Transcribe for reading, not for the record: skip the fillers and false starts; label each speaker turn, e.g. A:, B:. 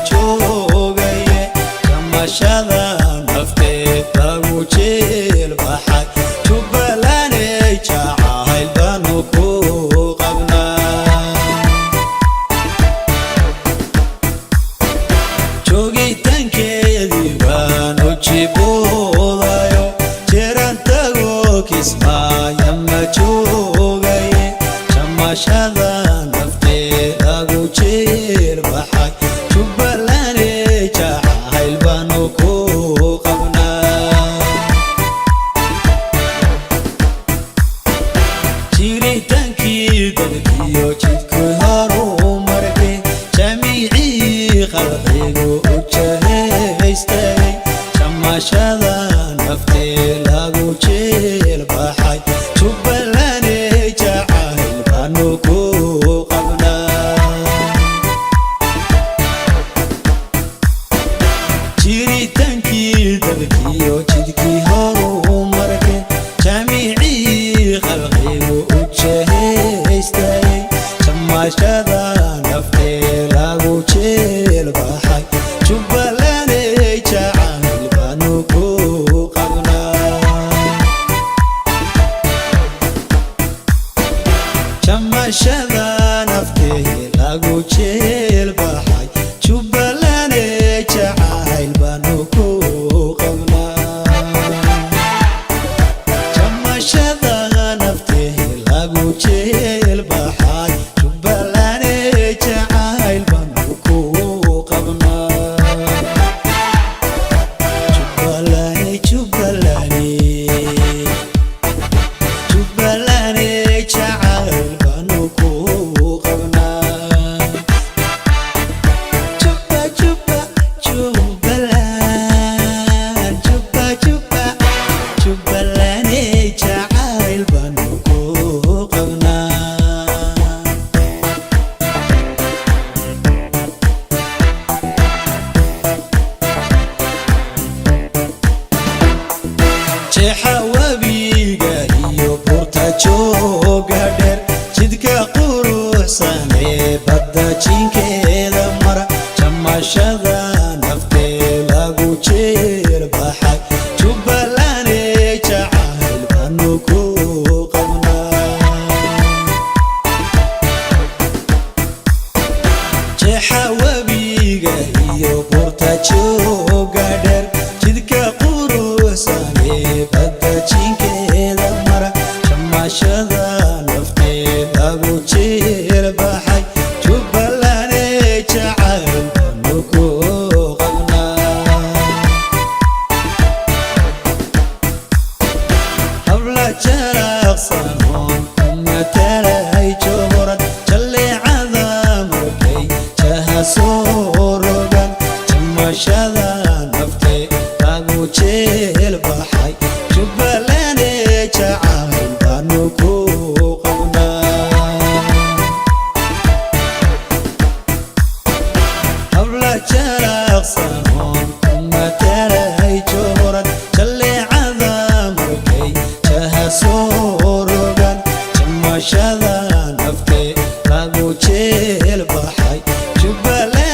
A: joogaye jamashada nafteed lagu jeel baxay jubbalaney jacayl baanu ku qabnaa joogitaankeedii baanu jiboodayo jeeran tago kismaayo ma joogaye jamashada nafteed lagu jeel baxay jubbalaney jacayl baanu ku qabnaa jiritaankii dadkiyo jidkii horumarkay jamiicii khalqigu u jahaystay jamashada nafteed lagu jeel baxay jubbalaney jacayl baanu ku qabnaa jiritaankii dadkiyo jidkii horumarkay jamiicii khalqigu u jahaystay jamashada nafteed lagu jeel baxay jubbalaney jacayl baanu ku qabnaa jamashada nafteed lagu jeel baxay jubbalaney jacayl baanu ku qabnaa jamashada nafteed lagu jeel baxay jubbalaney jacayl baanu ku qabnaa jubbalaney jubbalaney jacayl baanu ku qabnaa jubba jubba jubbaland jubba jubba jubbalaney jacayl baanu ku qabnaa jeexa webiga iyo buurta jooga dheer jidka quruxsan ee badda jinkeeda mara jamashada nafteed lagu jeel baxay jubbalaney jacayl baanu ku qabnaa jeexa webiga iyo buurta jooga dheer jidka quruxsan ee badda jinkeeda mara jamashada nafteed lagu jeel baxay jubbalaney jacayl baanu ku qabnaa habla jaraqsan oon ku matalay joorad jalleecada markay jaha soo rogan jamashada nafteed lagu jeel baxay jubbalaney jacayl baanu ku qabnaa habla jaraqsan oon ku matalay joorad jalleecada markay jaha soo rogan jamashada nafteed lagu jeel baxay jubbalaney